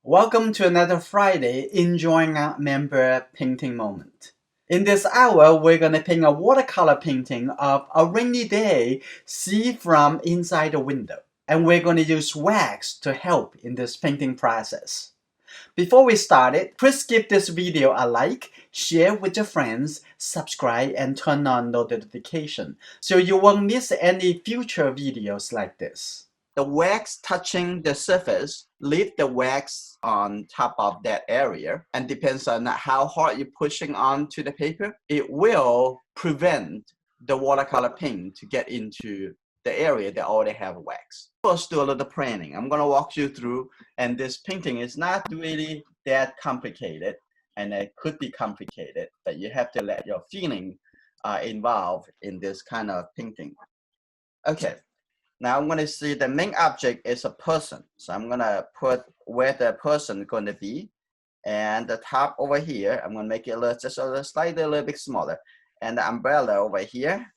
Welcome to another Friday Enjoying Art member painting moment. In this hour, we're going to paint a watercolor painting of a rainy day, see from inside the window. And we're going to use wax to help in this painting process. Before we start it, please give this video a like, share with your friends, subscribe, and turn on notification so you won't miss any future videos like this. The wax touching the surface, leave the wax on top of that area, and depends on how hard you're pushing onto the paper, it will prevent the watercolor paint to get into the area that already have wax. First, do a little planning. I'm going to walk you through, and this painting is not really that complicated, and it could be complicated, but you have to let your feeling involved in this kind of painting. Okay. Now I'm going to see the main object is a person. So I'm going to put where the person is going to be. And the top over here, I'm going to make it just slightly a little bit smaller. And the umbrella over here.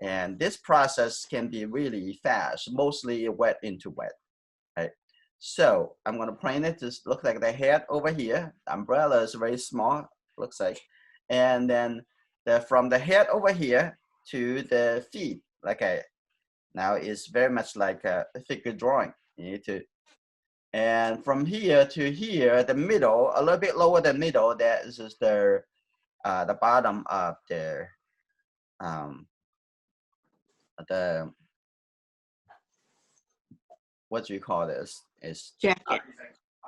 And this process can be really fast, mostly wet into wet. Right? So I'm going to paint it to look like the head over here. The umbrella is very small, looks like. And then from the head over here to the feet, now it's very much like a figure drawing. You need to, and from here to here, the middle, a little bit lower than middle, that is just the bottom of the what do you call this? Is jacket.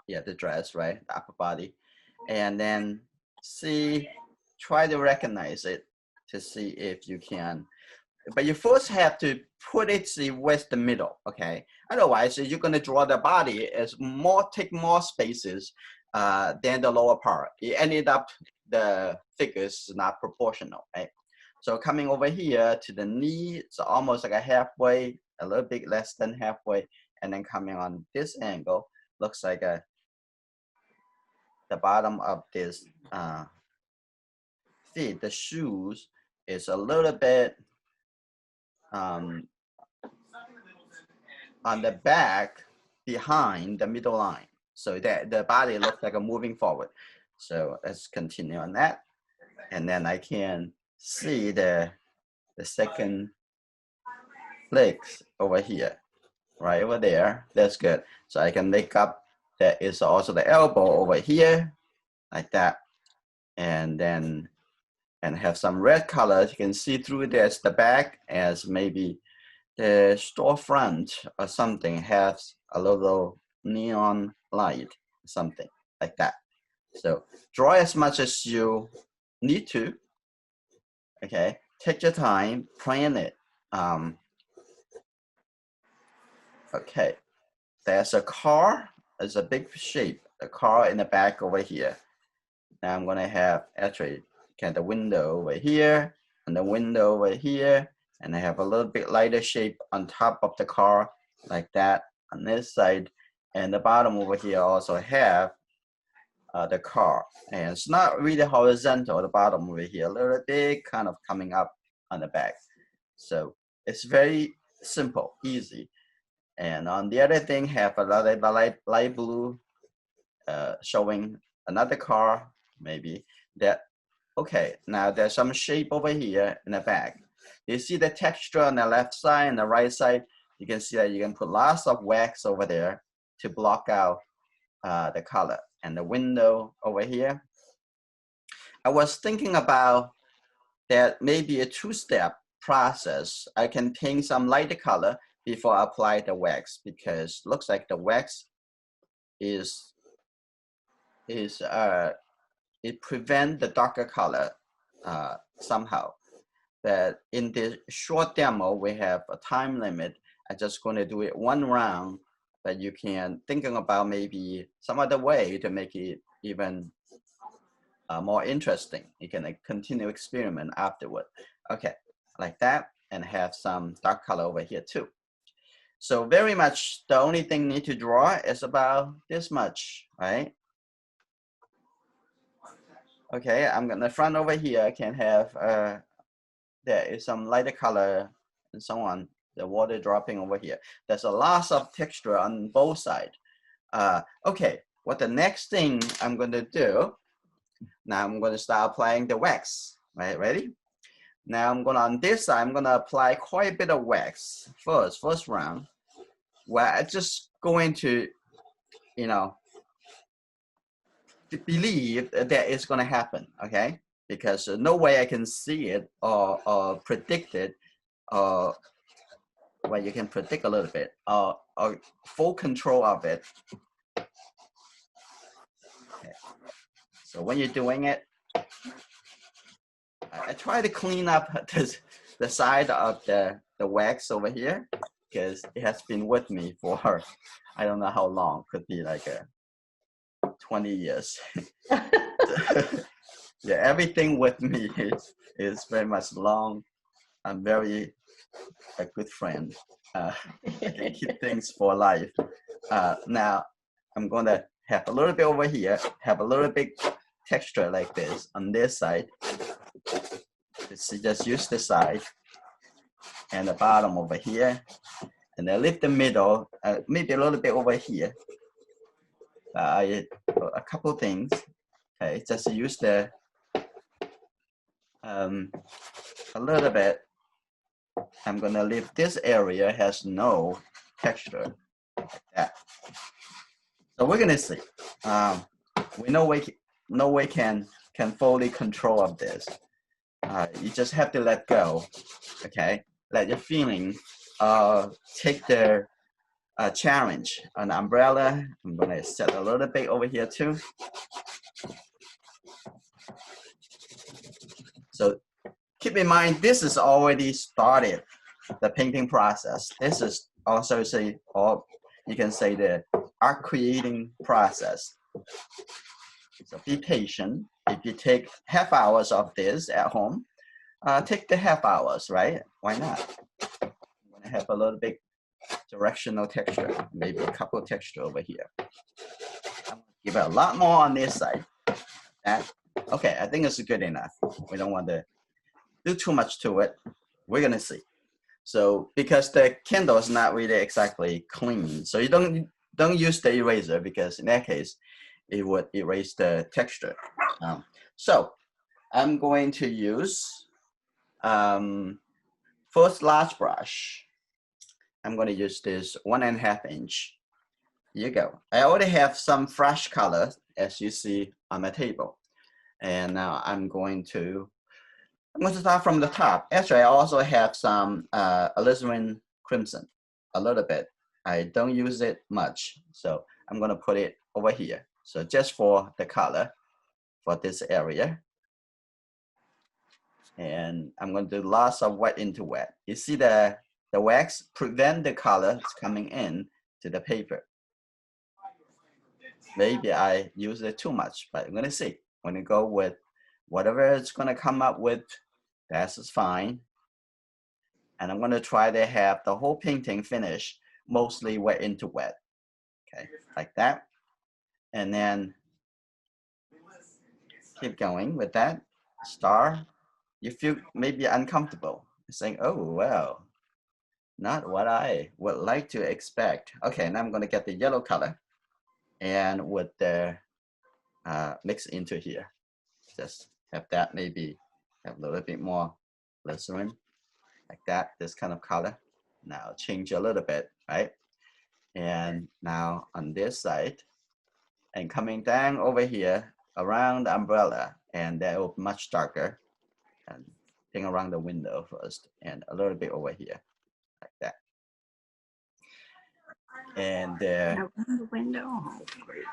Yeah, the dress, right? The upper body, and then try to recognize it to see if you can. But you first have to put it with the middle, okay? Otherwise, you're going to draw the body as take more spaces than the lower part. It ended up the figures not proportional, right? So coming over here to the knee, it's almost like a halfway, a little bit less than halfway, and then coming on this angle, looks like the bottom of this feet, the shoes is a little bit on the back behind the middle line, so that the body looks like a moving forward. So let's continue on that, and then I can see the second legs over here, right over there. That's good. So I can make up that is also the elbow over here, like that, and then have some red colors. You can see through this the back as maybe the storefront or something has a little neon light, something like that. So draw as much as you need to. Okay, take your time, plan it. Okay, there's a car. There's a big shape. The car in the back over here. Now I'm gonna have actually the window over here and the window over here. And I have a little bit lighter shape on top of the car, like that on this side. And the bottom over here also have the car. And it's not really horizontal, the bottom over here, a little bit kind of coming up on the back. So it's very simple, easy. And on the other thing, have a light blue showing another car, maybe that. Okay, now there's some shape over here in the back. You see the texture on the left side and the right side. You can see that you can put lots of wax over there to block out the color. And the window over here. I was thinking about that maybe a two-step process. I can paint some lighter color before I apply the wax, because looks like the wax is it prevents the darker color somehow. But in this short demo, we have a time limit. I'm just going to do it one round, but you can thinking about maybe some other way to make it even more interesting. You can continue experiment afterward. Okay, like that, and have some dark color over here too. So very much the only thing you need to draw is about this much, right? Okay, I'm gonna front over here. I can have there is some lighter color and so on. The water dropping over here. There's a lot of texture on both sides. Okay, what the next thing I'm going to do, now I'm going to start applying the wax, right? Ready? Now I'm going to, on this side, I'm going to apply quite a bit of wax first round, where I just going to, you know, to believe that it's going to happen, okay? Because no way I can see it or predict it, or well, you can predict a little bit, or full control of it. Okay. So when you're doing it, I try to clean up the side of the wax over here, because it has been with me for I don't know how long, could be like 20 years. Yeah, everything with me is very much long. I'm very a good friend. I can keep things for life. Now I'm gonna have a little bit over here, have a little bit texture like this on this side. Just use the side and the bottom over here, and then leave the middle, maybe a little bit over here. A couple things. Okay, just use the a little bit. I'm gonna leave this area has no texture like that. So we're gonna see. We know no way can fully control of this. You just have to let go. Okay, let your feeling take the challenge. An umbrella. I'm gonna set a little bit over here too. So keep in mind, this is already started the painting process. This is also say, or you can say the art creating process. So be patient. If you take half hours of this at home, take the half hours, right? Why not? I'm gonna have a little bit directional texture, maybe a couple of texture over here. I'm gonna give it a lot more on this side. Okay, I think it's good enough. We don't want to do too much to it. We're gonna see. So because the candle is not really exactly clean, so you don't use the eraser, because in that case, it would erase the texture. So I'm going to use first large brush. I'm going to use this 1.5 inch. Here you go. I already have some fresh color, as you see on my table, and now I'm going to start from the top. Actually, I also have some alizarin crimson, a little bit. I don't use it much, so I'm going to put it over here. So just for the color for this area. And I'm going to do lots of wet into wet. You see the wax prevent the color coming in to the paper. Maybe I use it too much, but I'm going to see. I'm going to go with whatever it's going to come up with. That's fine. And I'm going to try to have the whole painting finished mostly wet into wet. Okay, like that. And then keep going with that. Star. You feel maybe uncomfortable. Saying, oh, well, not what I would like to expect. Okay, now I'm going to get the yellow color and with the mix into here. Just have that, maybe have a little bit more glycerin, like that, this kind of color. Now change a little bit, right? And now on this side, and coming down over here around the umbrella, and that will be much darker. And thing around the window first, and a little bit over here, like that. And around the window. Oh, great.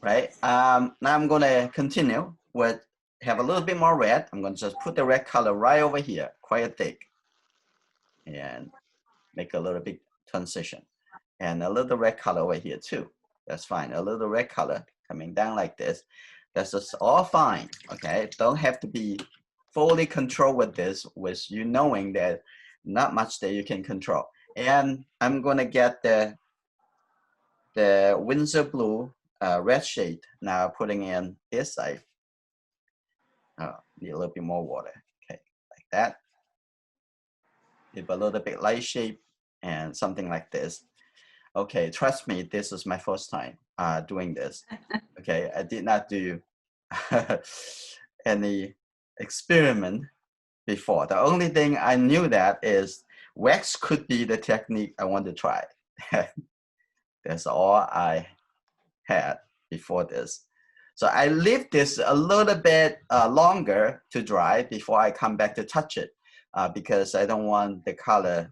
Right. Now I'm gonna continue with have a little bit more red. I'm gonna just put the red color right over here, quite thick, and make a little bit transition, and a little red color over here too. That's fine. A little red color coming down like this. That's just all fine. Okay. Don't have to be fully controlled with this, with you knowing that not much that you can control. And I'm gonna get the Windsor blue red shade now putting in this side. Need a little bit more water. Okay, like that. Give a little bit light shape and something like this. Okay, trust me, this is my first time doing this. Okay, I did not do any experiment before. The only thing I knew that is wax could be the technique I want to try. That's all I had before this. So I leave this a little bit longer to dry before I come back to touch it because I don't want the color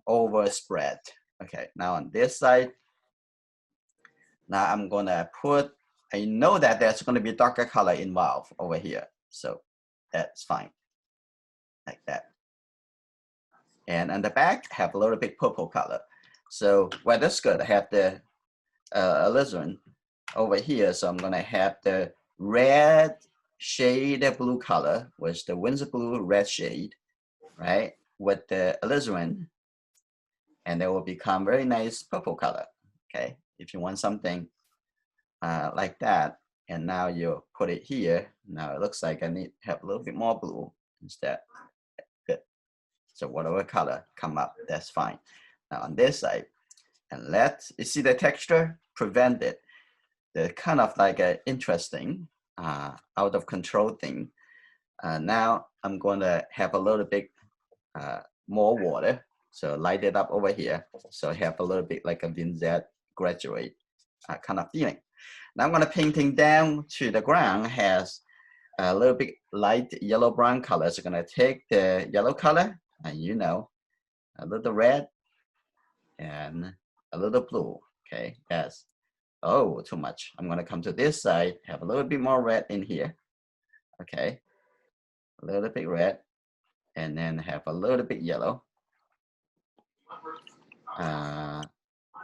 overspread. Okay, now on this side, now I'm gonna put, I know that there's gonna be darker color involved over here. So that's fine, like that. And on the back, have a little bit purple color. So, well, that's good. I have the alizarin over here. So I'm gonna have the red shade blue color with the Windsor blue red shade, right? With the alizarin, and they will become very nice purple color. Okay, if you want something like that, and now you put it here. Now it looks like I need to have a little bit more blue instead. Good. So whatever color come up, that's fine. Now on this side, and you see the texture, prevent it. The kind of like an interesting, out of control thing. Now I'm going to have a little bit more water. So light it up over here. So I have a little bit like a vignette graduate kind of feeling. Now I'm going to painting down to the ground has a little bit light yellow brown color. So I'm going to take the yellow color and a little red and a little blue. Okay, yes. Oh, too much. I'm going to come to this side, have a little bit more red in here. Okay, a little bit red, and then have a little bit yellow. A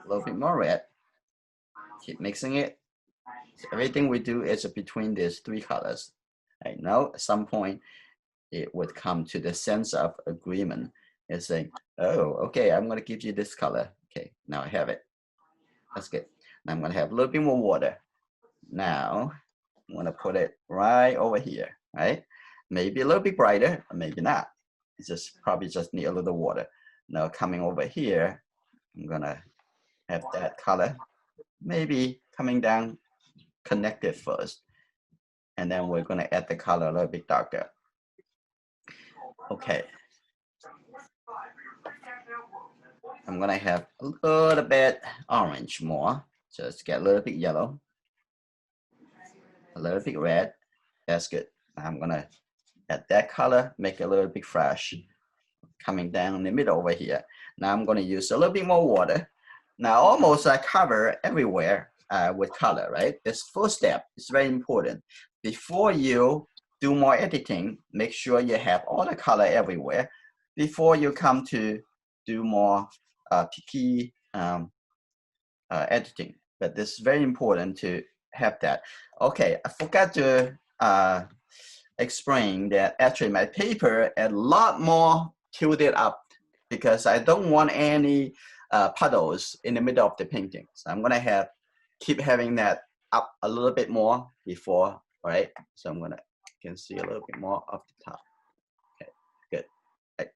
little bit more red. Keep mixing it. So everything we do is between these three colors. I know at some point it would come to the sense of agreement. It's saying, oh, okay, I'm going to give you this color. Okay, now I have it. That's good. Now I'm going to have a little bit more water. Now I'm going to put it right over here, right? Maybe a little bit brighter, or maybe not. It's just probably just need a little water. Now coming over here, I'm going to have that color maybe coming down connected first. And then we're going to add the color a little bit darker. Okay. I'm going to have a little bit orange more. Just get a little bit yellow. A little bit red. That's good. I'm going to add that color, make it a little bit fresh. Coming down in the middle over here. Now I'm going to use a little bit more water. Now almost I cover everywhere with color, right? This first step is very important. Before you do more editing, make sure you have all the color everywhere before you come to do more picky editing. But this is very important to have that. Okay, I forgot to explain that actually my paper a lot more tilted up because I don't want any puddles in the middle of the painting. So I'm gonna keep having that up a little bit more before, all right? So I'm gonna, you can see a little bit more of the top. Okay, good. Right.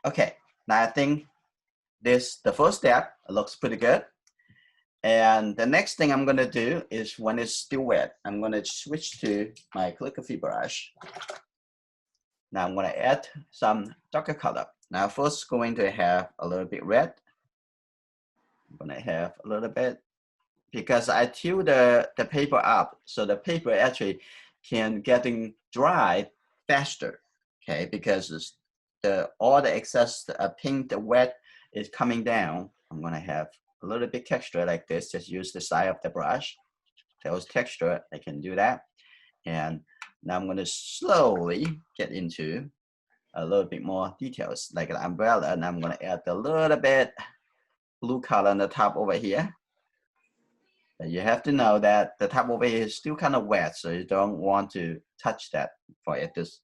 Okay, now I think the first step looks pretty good. And the next thing I'm gonna do is when it's still wet, I'm gonna switch to my calligraphy brush. Now I'm gonna add some darker color. Now first going to have a little bit red. I'm gonna have a little bit because I tilt the paper up so the paper actually can getting dry faster. Okay, because all the excess paint, the wet is coming down. I'm gonna have a little bit texture like this. Just use the side of the brush. Those texture, I can do that. And now I'm gonna slowly get into a little bit more details like an umbrella, and I'm gonna add a little bit blue color on the top over here. And you have to know that the top over here is still kind of wet, so you don't want to touch that for at this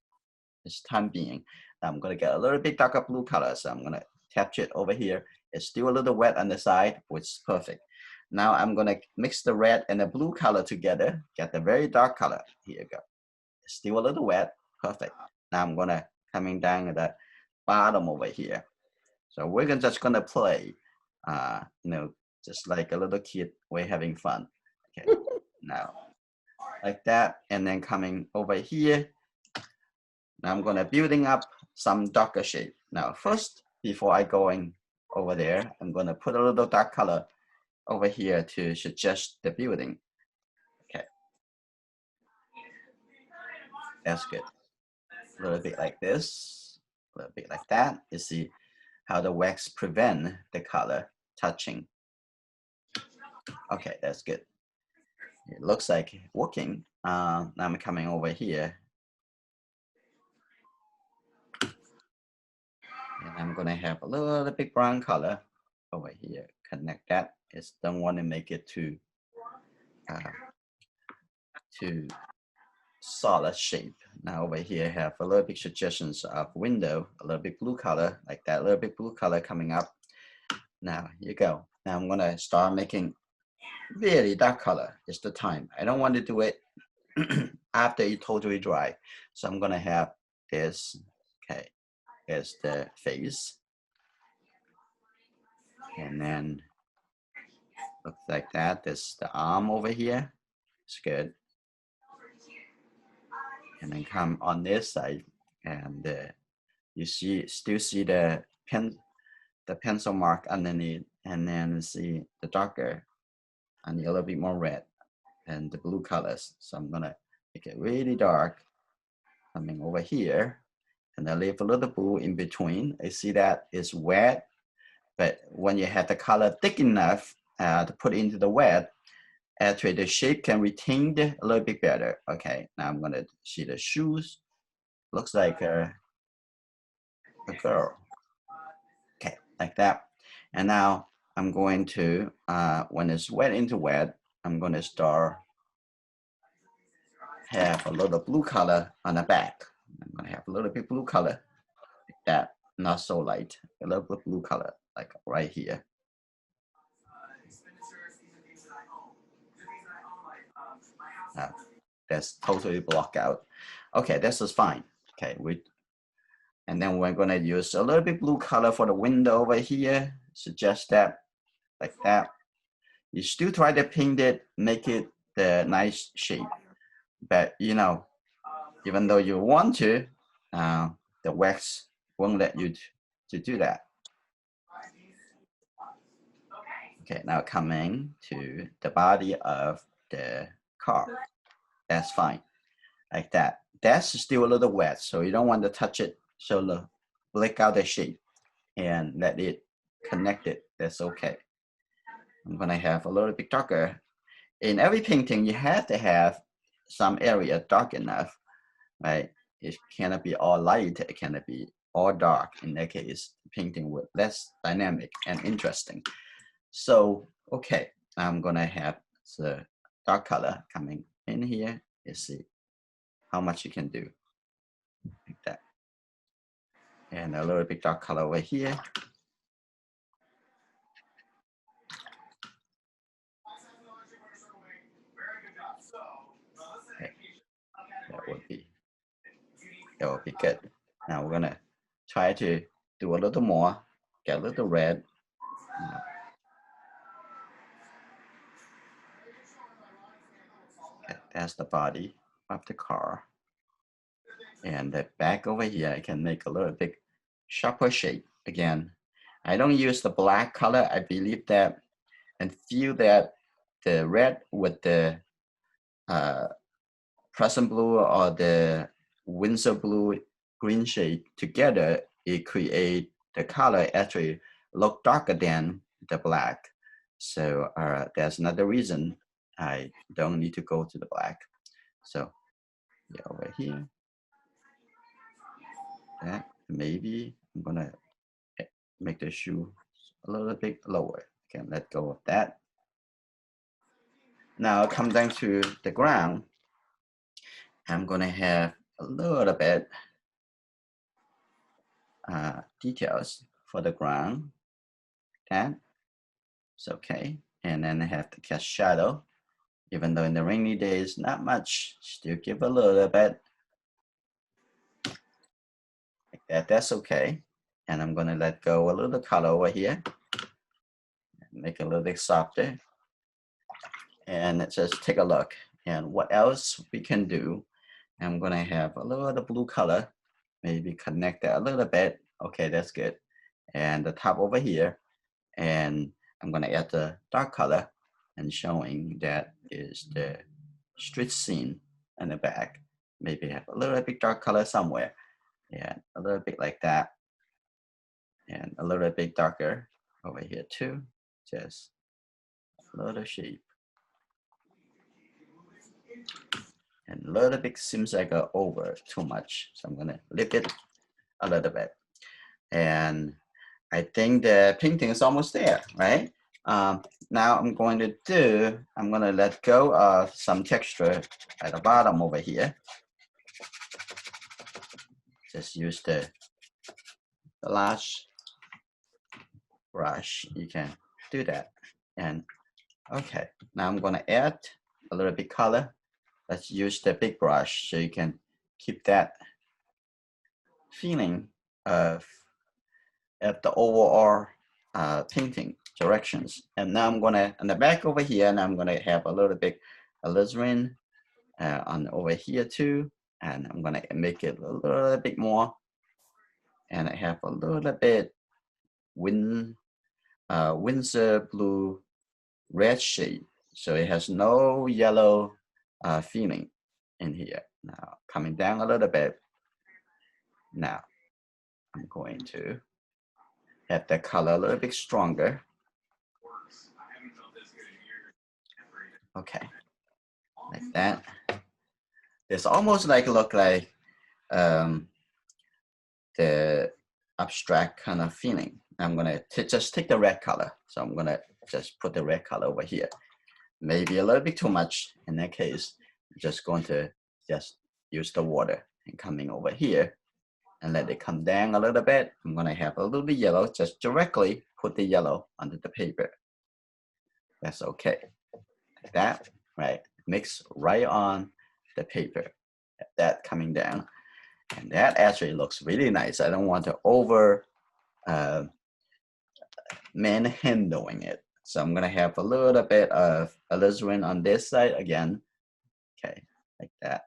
time being. Now I'm gonna get a little bit darker blue color, so I'm gonna tap it over here. It's still a little wet on the side, which is perfect. Now I'm gonna mix the red and the blue color together, get the very dark color. Here you go. It's still a little wet, perfect. Now I'm gonna coming down at the bottom over here. So we're just gonna play, you know, just like a little kid, we're having fun. Okay, now like that, and then coming over here. Now I'm gonna building up some darker shade. Now first, before I going over there, I'm gonna put a little dark color over here to suggest the building. Okay, that's good. A little bit like this, a little bit like that. You see how the wax prevent the color touching. Okay, that's good. It looks like working. Now I'm coming over here. And I'm gonna have a little bit brown color over here. Connect that. Just don't want to make it too solid shape. Now over here have a little bit suggestions of window, a little bit blue color, like that, a little bit blue color coming up. Now here you go. Now I'm gonna start making really dark color. It's the time. I don't want to do it after it totally dry. So I'm gonna have this, okay, as the face. And then looks like that. There's the arm over here. It's good. And then come on this side, and you still see the pencil mark underneath, and then see the darker and a little bit more red and the blue colors. So I'm gonna make it really dark coming over here, and I leave a little blue in between. I see that it's wet, but when you have the color thick enough to put into the wet, actually the shape can retain a little bit better. Okay, now I'm gonna see the shoes. Looks like a girl. Okay, like that. And now I'm going to, when it's wet into wet, I'm gonna start have a little blue color on the back. I'm gonna have a little bit blue color, like that, not so light, a little bit blue color, like right here. That's totally blocked out. Okay, this is fine. Okay, and then we're gonna use a little bit blue color for the window over here. Suggest that, like that. You still try to paint it, make it the nice shape. But you know, even though you want to, the wax won't let you to do that. Okay, now coming to the body of the car. That's fine, like that. That's still a little wet, so you don't want to touch it. So break out the shape and let it connect it. That's okay. I'm gonna have a little bit darker. In every painting, you have to have some area dark enough, right? It cannot be all light. It cannot be all dark. In that case, painting with less dynamic and interesting. So, okay, I'm gonna have the dark color coming in here. You see how much you can do, like that. And a little bit dark color over here. Okay. That would be good. Now we're gonna try to do a little more, get a little red. Okay, that's the body of the car. And the back over here, I can make a little bit sharper shape. Again, I don't use the black color. I believe that and feel that the red with the present blue or the Windsor blue green shade together, it create the color actually look darker than the black. So that's another reason I don't need to go to the black. So yeah, over here, that maybe I'm gonna make the shoe a little bit lower. Okay, let go of that. Now come down to the ground. I'm gonna have a little bit details for the ground. That's okay. And then I have to cast shadow. Even though in the rainy days, not much, still give a little bit. Like that, that's okay. And I'm gonna let go a little color over here, make it a little bit softer. And let's just take a look. And what else we can do? I'm gonna have a little bit of blue color, maybe connect that a little bit. Okay, that's good. And the top over here, and I'm gonna add the dark color and showing that is the street scene in the back. Maybe have a little bit dark color somewhere. Yeah, a little bit like that. And a little bit darker over here too. Just a little shape. And a little bit seems like over too much. So I'm gonna lift it a little bit. And I think the painting is almost there, right? Now I'm going to let go of some texture at the bottom over here. Just use the large brush. You can do that. And okay, now I'm going to add a little bit color. Let's use the big brush so you can keep that feeling of the overall painting directions. And now I'm gonna, on the back over here, and I'm gonna have a little bit alizarin on over here too. And I'm gonna make it a little bit more. And I have a little bit Windsor blue red shade. So it has no yellow feeling in here. Now coming down a little bit. Now I'm going to have the color a little bit stronger. Okay, like that. It's almost like look like the abstract kind of feeling. I'm gonna just take the red color. So I'm gonna just put the red color over here. Maybe a little bit too much. In that case, I'm just going to just use the water and coming over here and let it come down a little bit. I'm gonna have a little bit yellow, just directly put the yellow onto the paper. That's okay. Like that, right? Mix right on the paper. That coming down. And that actually looks really nice. I don't want to over manhandling it. So I'm gonna have a little bit of alizarin on this side again. Okay, like that.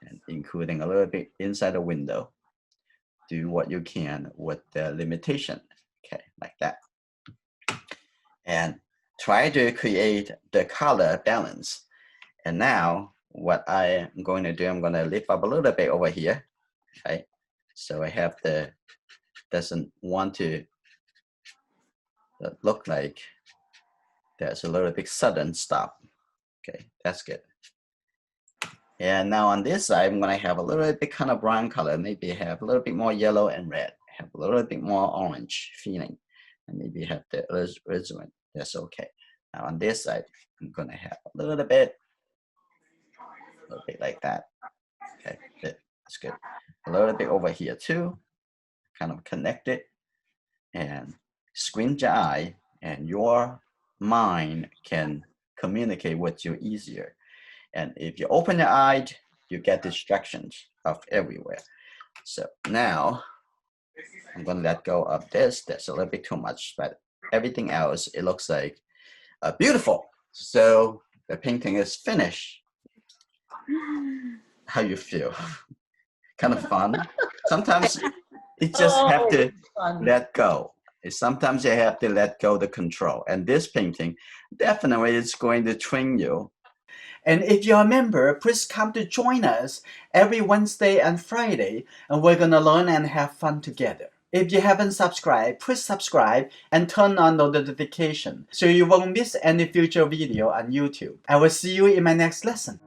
And including a little bit inside the window. Do what you can with the limitation. Okay, like that. And try to create the color balance. And now what I am going to do, I'm going to lift up a little bit over here. Okay, so I have doesn't want to look like there's a little bit sudden stop. Okay, that's good. And now on this side, I'm going to have a little bit kind of brown color, maybe have a little bit more yellow and red, have a little bit more orange feeling, and maybe have the alizarin. That's okay. Now on this side, I'm going to have a little bit like that. Okay, that's good. A little bit over here too, kind of connect it, and squint your eye, and your mind can communicate with you easier. And if you open your eye, you get distractions of everywhere. So now I'm going to let go of this. That's a little bit too much, but everything else, it looks like beautiful. So the painting is finished. How you feel? Kind of fun. Sometimes you just have to let go. Sometimes you have to let go the control. And this painting definitely is going to train you. And if you're a member, please come to join us every Wednesday and Friday, and we're gonna learn and have fun together. If you haven't subscribed, please subscribe and turn on the notification so you won't miss any future video on YouTube. I will see you in my next lesson.